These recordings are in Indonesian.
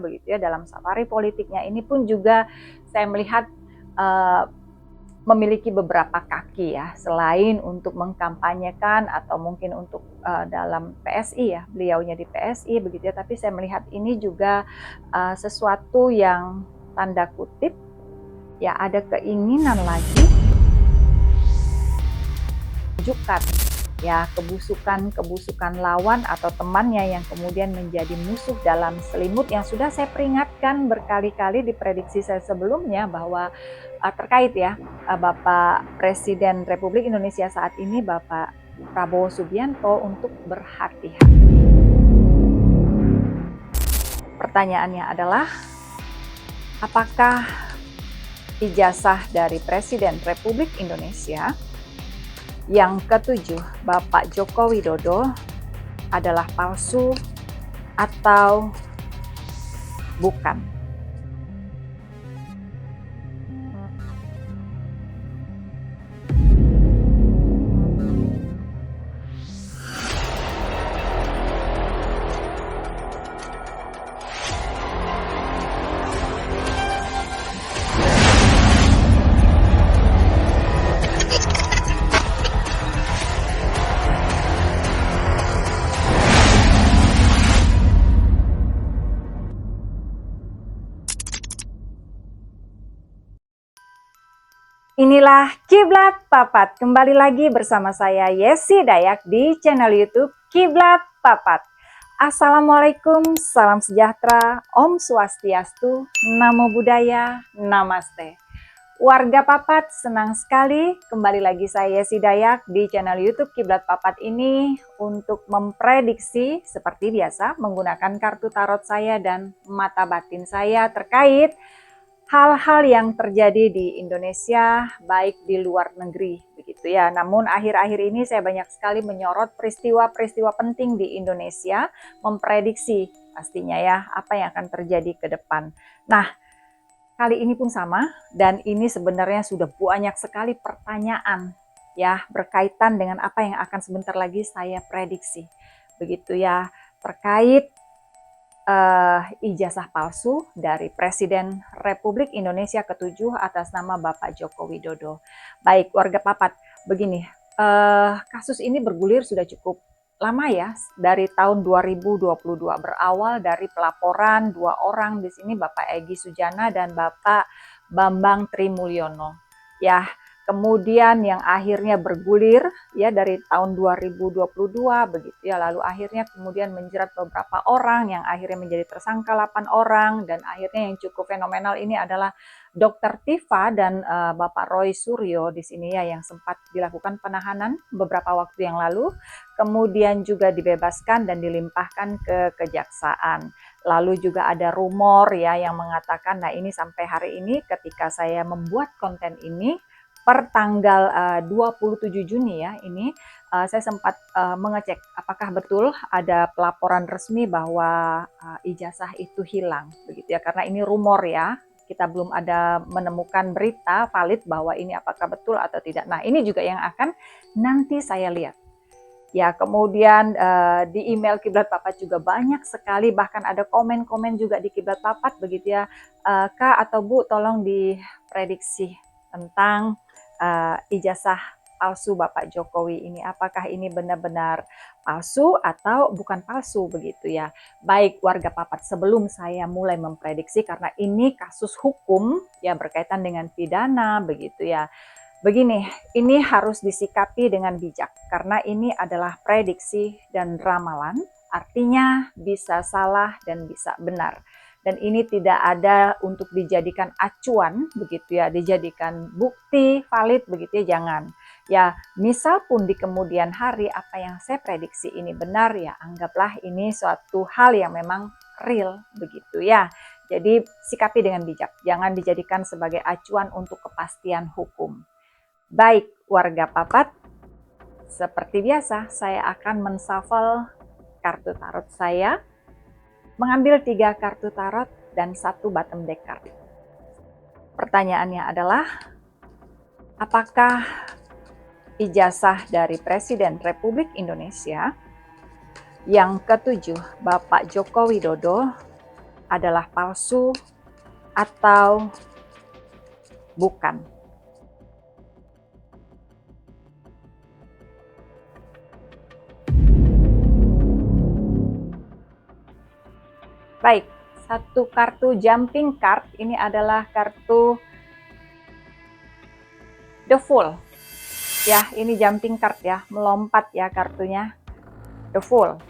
begitu ya, dalam safari politiknya ini pun juga saya melihat memiliki beberapa kaki ya, selain untuk mengkampanyekan atau mungkin untuk dalam PSI ya, beliaunya di PSI begitu ya, tapi saya melihat ini juga sesuatu yang tanda kutip ya, ada keinginan lagi menunjukkan ya kebusukan lawan atau temannya yang kemudian menjadi musuh dalam selimut, yang sudah saya peringatkan berkali-kali di prediksi saya sebelumnya bahwa terkait ya Bapak Presiden Republik Indonesia saat ini, Bapak Prabowo Subianto, untuk berhati-hati. Pertanyaannya adalah, apakah ijazah dari Presiden Republik Indonesia yang ketujuh, Bapak Joko Widodo, adalah palsu atau bukan? Inilah Kiblat Papat, kembali lagi bersama saya Yesi Dayak di channel YouTube Kiblat Papat. Assalamualaikum, salam sejahtera, Om Swastiastu, Namo Buddhaya, Namaste. Warga Papat, senang sekali kembali lagi saya Yesi Dayak di channel YouTube Kiblat Papat ini untuk memprediksi seperti biasa menggunakan kartu tarot saya dan mata batin saya terkait hal-hal yang terjadi di Indonesia, baik di luar negeri, begitu ya. Namun akhir-akhir ini saya banyak sekali menyorot peristiwa-peristiwa penting di Indonesia, memprediksi pastinya ya apa yang akan terjadi ke depan. Nah, kali ini pun sama, dan ini sebenarnya sudah banyak sekali pertanyaan ya berkaitan dengan apa yang akan sebentar lagi saya prediksi, begitu ya, terkait ijazah palsu dari Presiden Republik Indonesia ke-7 atas nama Bapak Joko Widodo. Baik, warga Papat, begini, kasus ini bergulir sudah cukup lama ya, dari tahun 2022, berawal dari pelaporan dua orang di sini, Bapak Egy Sujana dan Bapak Bambang Trimulyono. Ya, kemudian yang akhirnya bergulir ya dari tahun 2022 begitu ya, lalu akhirnya kemudian menjerat beberapa orang yang akhirnya menjadi tersangka 8 orang, dan akhirnya yang cukup fenomenal ini adalah Dr. Tifa dan Bapak Roy Suryo di sini ya, yang sempat dilakukan penahanan beberapa waktu yang lalu, kemudian juga dibebaskan dan dilimpahkan ke kejaksaan. Lalu juga ada rumor ya yang mengatakan, nah ini sampai hari ini ketika saya membuat konten ini per tanggal 27 Juni ya, ini saya sempat mengecek apakah betul ada pelaporan resmi bahwa ijazah itu hilang begitu ya, karena ini rumor ya, kita belum ada menemukan berita valid bahwa ini apakah betul atau tidak. Nah, ini juga yang akan nanti saya lihat ya. Kemudian di email Kiblat Papat juga banyak sekali, bahkan ada komen-komen juga di Kiblat Papat begitu ya, Kak atau Bu, tolong diprediksi tentang ijazah palsu Bapak Jokowi ini, apakah ini benar-benar palsu atau bukan palsu begitu ya. Baik warga Papat, sebelum saya mulai memprediksi, karena ini kasus hukum ya berkaitan dengan pidana begitu ya, begini, ini harus disikapi dengan bijak karena ini adalah prediksi dan ramalan, artinya bisa salah dan bisa benar. Dan ini tidak ada untuk dijadikan acuan begitu ya, dijadikan bukti valid begitu ya, jangan. Ya, misal pun di kemudian hari apa yang saya prediksi ini benar ya, anggaplah ini suatu hal yang memang real begitu ya. Jadi sikapi dengan bijak, jangan dijadikan sebagai acuan untuk kepastian hukum. Baik warga Papat, seperti biasa saya akan menshuffle kartu tarot saya, mengambil 3 kartu tarot dan 1 bottom deck card. Pertanyaannya adalah, apakah ijazah dari Presiden Republik Indonesia yang ke-7 Bapak Joko Widodo adalah palsu atau bukan. Baik, satu kartu jumping card ini adalah kartu The Fool. Ya, ini jumping card ya, melompat ya kartunya. The Fool.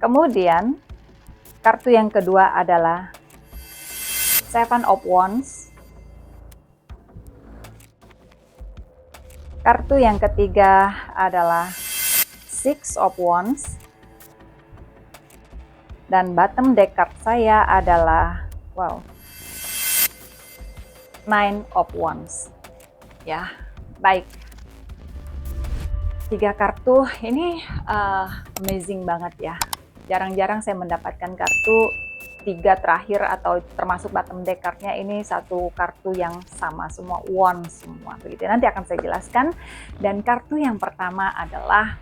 Kemudian, kartu yang kedua adalah Seven of Wands. Kartu yang ketiga adalah Six of Wands. Dan bottom deck card saya adalah, wow, Nine of Wands. Ya, baik. 3 kartu ini amazing banget ya. Jarang-jarang saya mendapatkan kartu 3 terakhir atau termasuk bottom deck cardnya ini satu kartu yang sama, semua wands semua. Begitu. Nanti akan saya jelaskan. Dan kartu yang pertama adalah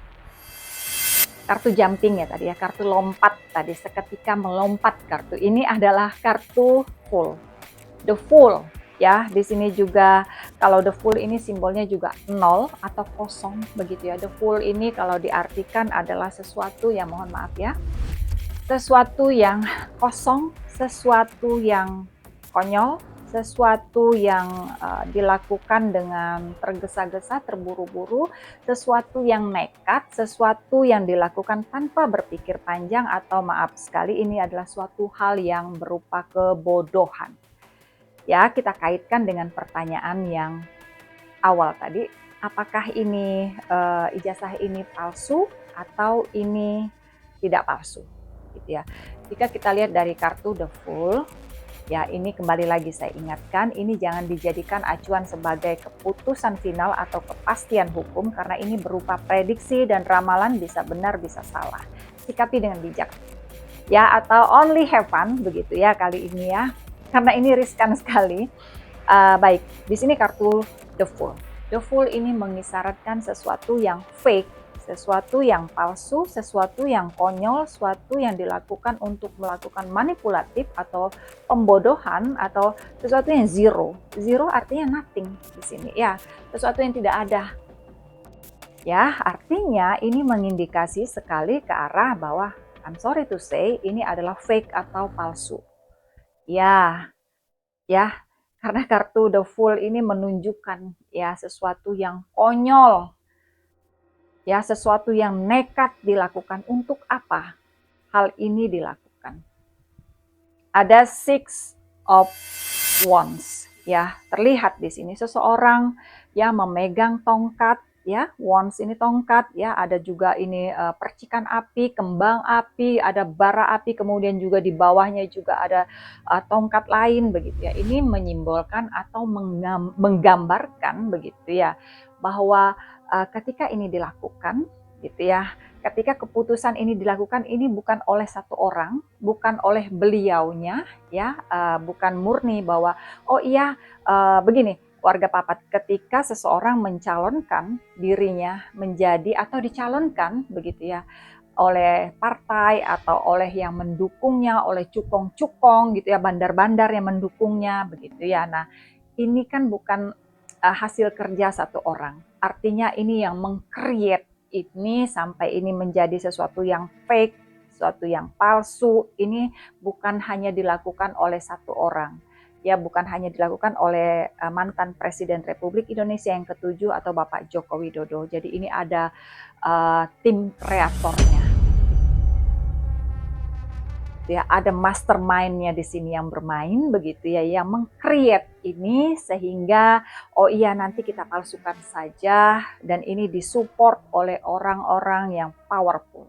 kartu jumping ya tadi ya, kartu lompat tadi, seketika melompat. Kartu ini adalah kartu Fool. The Fool ya, di sini juga kalau The Fool ini simbolnya juga 0 atau kosong begitu ya. The Fool ini kalau diartikan adalah sesuatu yang, mohon maaf ya, sesuatu yang kosong, sesuatu yang konyol, sesuatu yang dilakukan dengan tergesa-gesa, terburu-buru, sesuatu yang nekat, sesuatu yang dilakukan tanpa berpikir panjang, atau maaf sekali ini adalah suatu hal yang berupa kebodohan. Ya, kita kaitkan dengan pertanyaan yang awal tadi, apakah ini ijazah ini palsu atau ini tidak palsu, gitu ya. Jika kita lihat dari kartu The Fool, ya ini kembali lagi saya ingatkan, ini jangan dijadikan acuan sebagai keputusan final atau kepastian hukum, karena ini berupa prediksi dan ramalan, bisa benar bisa salah. Sikapi dengan bijak. Ya, atau only have fun begitu ya kali ini ya. Karena ini riskan sekali. Baik, di sini kartu The Fool. The Fool ini mengisyaratkan sesuatu yang fake, sesuatu yang palsu, sesuatu yang konyol, sesuatu yang dilakukan untuk melakukan manipulatif atau pembodohan, atau sesuatu yang zero. Zero artinya nothing di sini ya, sesuatu yang tidak ada. Ya, artinya ini mengindikasi sekali ke arah bahwa I'm sorry to say ini adalah fake atau palsu. Ya, karena kartu The Fool ini menunjukkan ya sesuatu yang konyol. Ya, sesuatu yang nekat dilakukan. Untuk apa hal ini dilakukan? Ada Six of Wands ya, terlihat di sini seseorang yang memegang tongkat ya, wands ini tongkat ya, ada juga ini percikan api, kembang api, ada bara api, kemudian juga di bawahnya juga ada tongkat lain begitu ya. Ini menyimbolkan atau menggambarkan begitu ya, bahwa ketika ini dilakukan gitu ya, ketika keputusan ini dilakukan, ini bukan oleh satu orang, bukan oleh beliaunya ya, bukan murni bahwa oh iya begini warga Papat, ketika seseorang mencalonkan dirinya menjadi atau dicalonkan begitu ya oleh partai atau oleh yang mendukungnya, oleh cukong-cukong gitu ya, bandar-bandar yang mendukungnya begitu ya. Nah, ini kan bukan hasil kerja satu orang. Artinya ini yang meng-create ini sampai ini menjadi sesuatu yang fake, sesuatu yang palsu. Ini bukan hanya dilakukan oleh satu orang. Ya, bukan hanya dilakukan oleh mantan Presiden Republik Indonesia yang ke-7 atau Bapak Joko Widodo. Jadi ini ada tim kreatornya. Ya, ada mastermind-nya di sini yang bermain begitu ya, yang meng-create ini sehingga oh iya nanti kita palsukan saja, dan ini disupport oleh orang-orang yang powerful.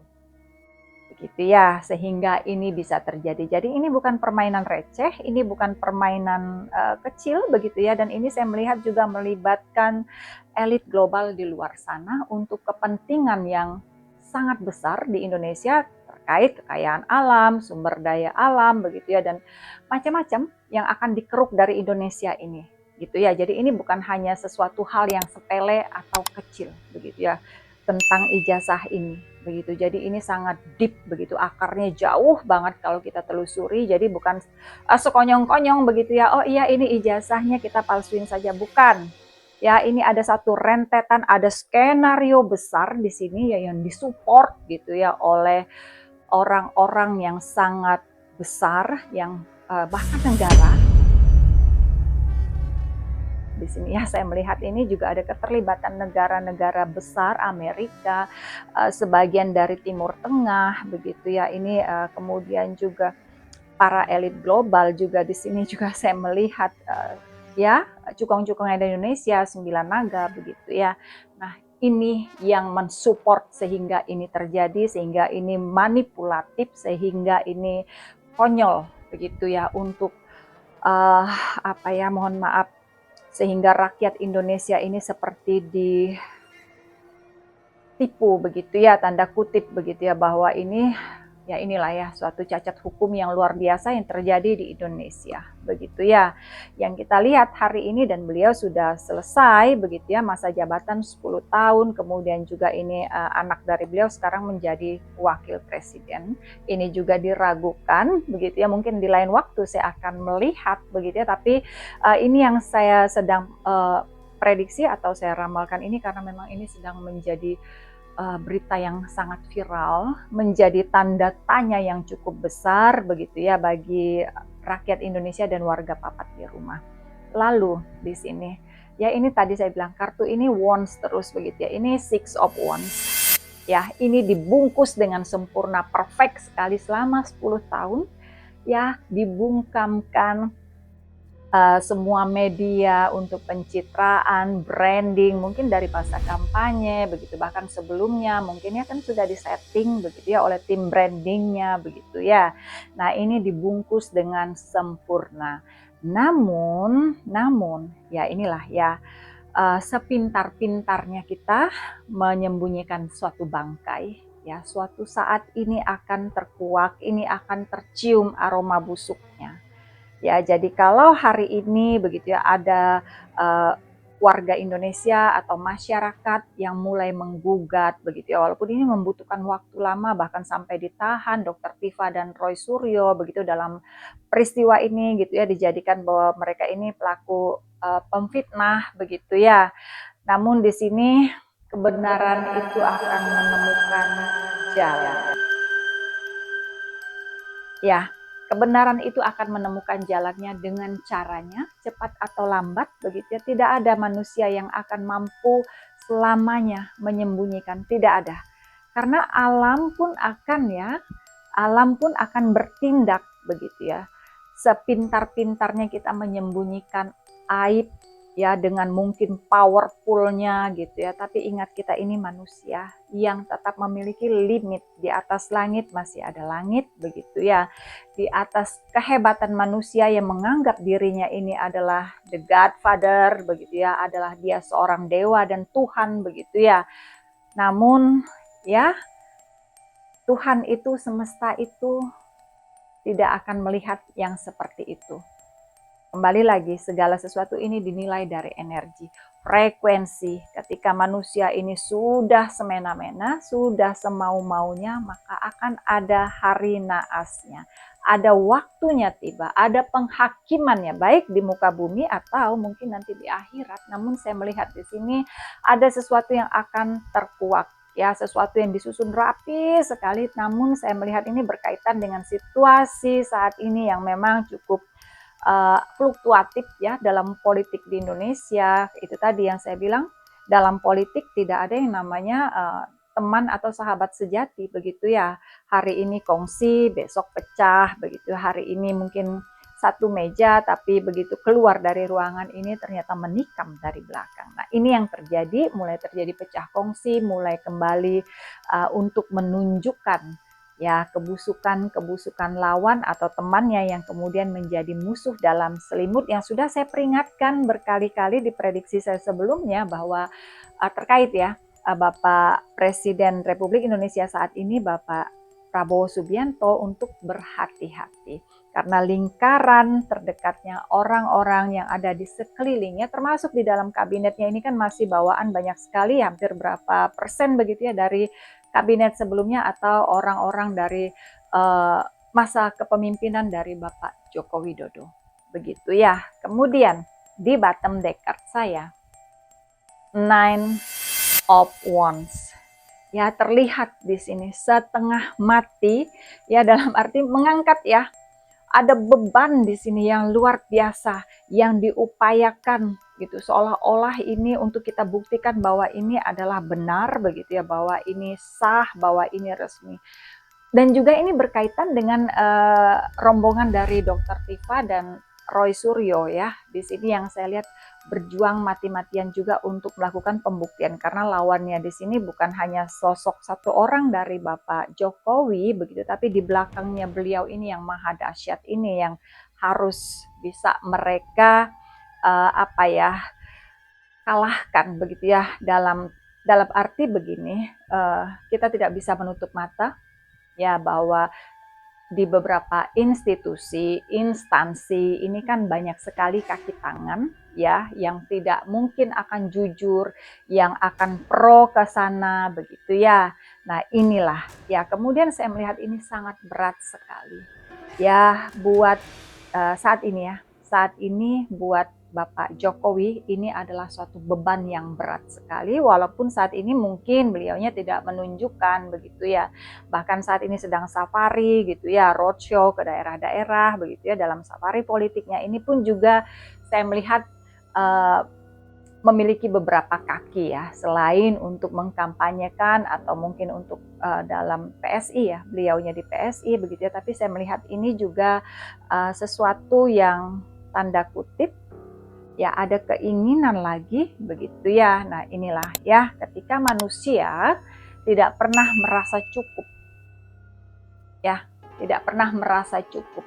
Begitu ya, sehingga ini bisa terjadi. Jadi ini bukan permainan receh, ini bukan permainan kecil begitu ya, dan ini saya melihat juga melibatkan elit global di luar sana untuk kepentingan yang sangat besar di Indonesia terkait kekayaan alam, sumber daya alam begitu ya, dan macam-macam yang akan dikeruk dari Indonesia ini gitu ya. Jadi ini bukan hanya sesuatu hal yang sepele atau kecil begitu ya. tentang ijazah ini begitu. Jadi ini sangat deep begitu, akarnya jauh banget kalau kita telusuri. Jadi bukan sekonyong-konyong begitu ya. Oh iya ini ijazahnya kita palsuin saja, bukan. Ya ini ada satu rentetan, ada skenario besar di sini ya yang disupport gitu ya oleh orang-orang yang sangat besar, yang bahkan negara. Di sini ya saya melihat ini juga ada keterlibatan negara-negara besar, Amerika, sebagian dari Timur Tengah begitu ya. Ini kemudian juga para elit global juga di sini juga saya melihat ya cukong-cukong yang ada di Indonesia, 9 naga begitu ya. Nah ini yang mensupport sehingga ini terjadi, sehingga ini manipulatif, sehingga ini konyol begitu ya untuk apa ya, mohon maaf, sehingga rakyat Indonesia ini seperti ditipu begitu ya, tanda kutip begitu ya, bahwa ini ya inilah ya suatu cacat hukum yang luar biasa yang terjadi di Indonesia begitu ya, yang kita lihat hari ini. Dan beliau sudah selesai begitu ya masa jabatan 10 tahun, kemudian juga ini anak dari beliau sekarang menjadi wakil presiden. Ini juga diragukan begitu ya, mungkin di lain waktu saya akan melihat begitu ya, tapi ini yang saya sedang prediksi atau saya ramalkan ini karena memang ini sedang menjadi berita yang sangat viral, menjadi tanda tanya yang cukup besar begitu ya bagi rakyat Indonesia dan warga papat di rumah. Lalu di sini ya ini tadi saya bilang kartu ini wands terus begitu ya. Ini six of wands. Ya, ini dibungkus dengan sempurna, perfect sekali selama 10 tahun ya, dibungkamkan semua media untuk pencitraan, branding, mungkin dari masa kampanye begitu, bahkan sebelumnya mungkin ya kan sudah disetting begitu ya oleh tim brandingnya begitu ya. Nah ini dibungkus dengan sempurna. Namun ya inilah ya sepintar-pintarnya kita menyembunyikan suatu bangkai ya, suatu saat ini akan terkuak, ini akan tercium aroma busuknya. Ya, jadi kalau hari ini begitu ya ada warga Indonesia atau masyarakat yang mulai menggugat begitu ya, walaupun ini membutuhkan waktu lama bahkan sampai ditahan Dr. Tifa dan Roy Suryo begitu dalam peristiwa ini gitu ya, dijadikan bahwa mereka ini pelaku pemfitnah begitu ya. Namun di sini kebenaran itu akan menemukan jalan. Ya, kebenaran itu akan menemukan jalannya dengan caranya, cepat atau lambat begitu ya. Tidak ada manusia yang akan mampu selamanya menyembunyikan, tidak ada. Karena alam pun akan bertindak begitu ya. Sepintar-pintarnya kita menyembunyikan aib ya dengan mungkin powerfulnya gitu ya, tapi ingat kita ini manusia yang tetap memiliki limit. Di atas langit masih ada langit begitu ya, di atas kehebatan manusia yang menganggap dirinya ini adalah the Godfather begitu ya, adalah dia seorang dewa dan Tuhan begitu ya. Namun ya Tuhan itu, semesta itu tidak akan melihat yang seperti itu. Kembali lagi, segala sesuatu ini dinilai dari energi, frekuensi. Ketika manusia ini sudah semena-mena, sudah semau-maunya, maka akan ada hari naasnya. Ada waktunya tiba, ada penghakimannya, baik di muka bumi atau mungkin nanti di akhirat. Namun saya melihat di sini ada sesuatu yang akan terkuak. Ya, sesuatu yang disusun rapi sekali, namun saya melihat ini berkaitan dengan situasi saat ini yang memang cukup fluktuatif ya dalam politik di Indonesia. Itu tadi yang saya bilang, dalam politik tidak ada yang namanya teman atau sahabat sejati begitu ya. Hari ini kongsi, besok pecah begitu. Hari ini mungkin satu meja, tapi begitu keluar dari ruangan ini ternyata menikam dari belakang. Nah ini yang terjadi, mulai terjadi pecah kongsi, mulai kembali untuk menunjukkan ya kebusukan lawan atau temannya yang kemudian menjadi musuh dalam selimut, yang sudah saya peringatkan berkali-kali di prediksi saya sebelumnya bahwa terkait ya Bapak Presiden Republik Indonesia saat ini, Bapak Prabowo Subianto untuk berhati-hati. Karena lingkaran terdekatnya orang-orang yang ada di sekelilingnya, termasuk di dalam kabinetnya ini kan masih bawaan banyak sekali, hampir berapa persen begitu ya dari kabinet sebelumnya atau orang-orang dari masa kepemimpinan dari Bapak Joko Widodo. Begitu ya. Kemudian di bottom deck card saya, Nine of Wands. Ya, terlihat di sini setengah mati ya, dalam arti mengangkat ya. Ada beban di sini yang luar biasa yang diupayakan gitu, seolah-olah ini untuk kita buktikan bahwa ini adalah benar begitu ya, bahwa ini sah, bahwa ini resmi. Dan juga ini berkaitan dengan rombongan dari Dr. Tifa dan Roy Suryo ya. Di sini yang saya lihat berjuang mati-matian juga untuk melakukan pembuktian, karena lawannya di sini bukan hanya sosok satu orang dari Bapak Jokowi begitu, tapi di belakangnya beliau ini yang maha dahsyat ini yang harus bisa mereka kalahkan begitu ya, dalam arti begini, kita tidak bisa menutup mata ya bahwa di beberapa institusi, instansi ini kan banyak sekali kaki tangan ya yang tidak mungkin akan jujur, yang akan pro ke sana begitu ya. Nah, inilah ya, kemudian saya melihat ini sangat berat sekali ya buat saat ini ya. Saat ini buat Bapak Jokowi ini adalah suatu beban yang berat sekali, walaupun saat ini mungkin beliaunya tidak menunjukkan begitu ya. Bahkan saat ini sedang safari gitu ya, roadshow ke daerah-daerah begitu ya. Dalam safari politiknya ini pun juga saya melihat memiliki beberapa kaki ya, selain untuk mengkampanyekan atau mungkin untuk dalam PSI ya, beliaunya di PSI begitu ya, tapi saya melihat ini juga sesuatu yang tanda kutip ya, ada keinginan lagi begitu ya. Nah, inilah ya, ketika manusia tidak pernah merasa cukup ya, tidak pernah merasa cukup,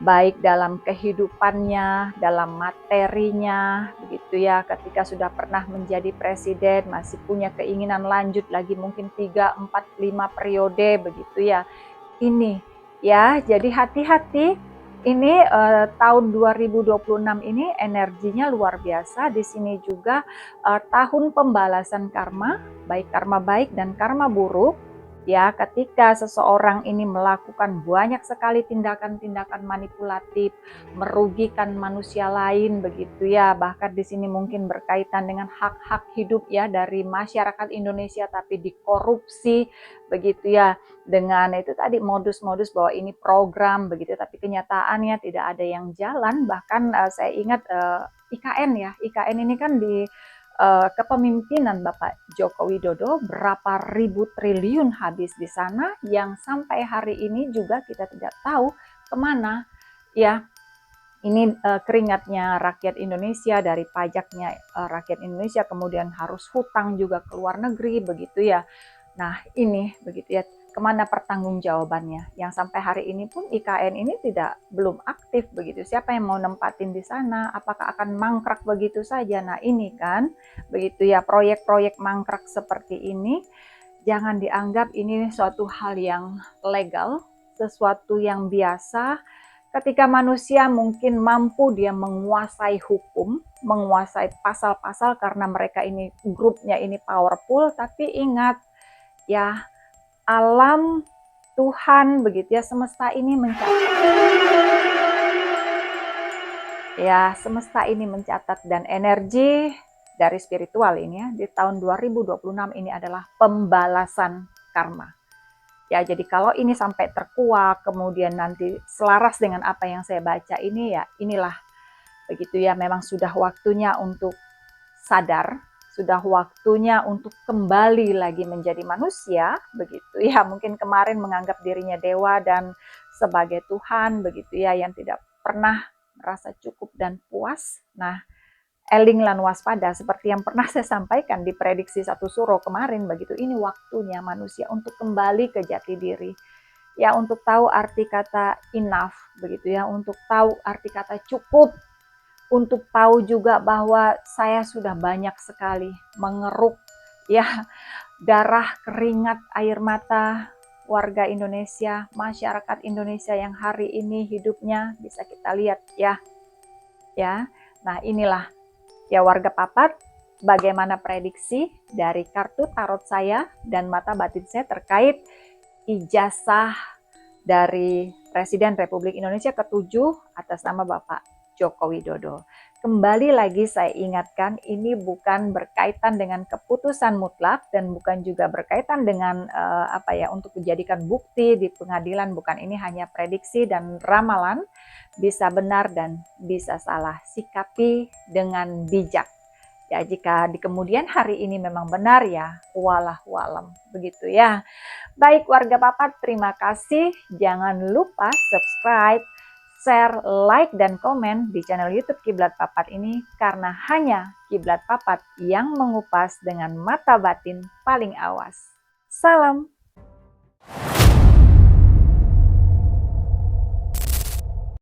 baik dalam kehidupannya, dalam materinya begitu ya. Ketika sudah pernah menjadi presiden masih punya keinginan lanjut lagi mungkin 3, 4, 5 periode begitu ya. Ini ya, jadi hati-hati. Ini tahun 2026 ini energinya luar biasa. Di sini juga tahun pembalasan karma, baik karma baik dan karma buruk. Ya, ketika seseorang ini melakukan banyak sekali tindakan-tindakan manipulatif, merugikan manusia lain begitu ya. Bahkan di sini mungkin berkaitan dengan hak-hak hidup ya dari masyarakat Indonesia, tapi dikorupsi begitu ya, dengan itu tadi modus-modus bahwa ini program begitu, tapi kenyataannya tidak ada yang jalan. Bahkan saya ingat IKN ya, IKN ini kan di kepemimpinan Bapak Joko Widodo berapa ribu triliun habis di sana yang sampai hari ini juga kita tidak tahu kemana ya. Ini keringatnya rakyat Indonesia, dari pajaknya rakyat Indonesia, kemudian harus hutang juga ke luar negeri begitu ya. Nah, ini begitu ya, kemana pertanggungjawabannya yang sampai hari ini pun IKN ini belum aktif begitu. Siapa yang mau nempatin di sana? Apakah akan mangkrak begitu saja? Nah, ini kan begitu ya, proyek-proyek mangkrak seperti ini jangan dianggap ini suatu hal yang legal, sesuatu yang biasa. Ketika manusia mungkin mampu dia menguasai hukum, menguasai pasal-pasal karena mereka ini grupnya ini powerful, tapi ingat ya, alam, Tuhan begitu ya, semesta ini mencatat. Ya, semesta ini mencatat, dan energi dari spiritual ini ya, di tahun 2026 ini adalah pembalasan karma. Ya, jadi kalau ini sampai terkuak, kemudian nanti selaras dengan apa yang saya baca ini ya, inilah begitu ya, memang sudah waktunya untuk sadar, sudah waktunya untuk kembali lagi menjadi manusia begitu ya. Mungkin kemarin menganggap dirinya dewa dan sebagai Tuhan begitu ya, yang tidak pernah merasa cukup dan puas. Nah, eling lan waspada seperti yang pernah saya sampaikan di prediksi satu suro kemarin begitu, ini waktunya manusia untuk kembali ke jati diri. Ya, untuk tahu arti kata enough begitu ya, untuk tahu arti kata cukup, untuk tahu juga bahwa saya sudah banyak sekali mengeruk ya darah, keringat, air mata warga Indonesia, masyarakat Indonesia yang hari ini hidupnya bisa kita lihat ya. Nah, inilah ya warga Papat, bagaimana prediksi dari kartu tarot saya dan mata batin saya terkait ijazah dari Presiden Republik Indonesia ke-7 atas nama Bapak Joko Widodo. Kembali lagi saya ingatkan, ini bukan berkaitan dengan keputusan mutlak dan bukan juga berkaitan dengan untuk dijadikan bukti di pengadilan, bukan. Ini hanya prediksi dan ramalan, bisa benar dan bisa salah. Sikapi dengan bijak. Ya, jika di kemudian hari ini memang benar ya, walahu alam, begitu ya. Baik warga Papat, terima kasih. Jangan lupa subscribe, share, like, dan komen di channel YouTube Kiblat Papat ini karena hanya Kiblat Papat yang mengupas dengan mata batin paling awas. Salam.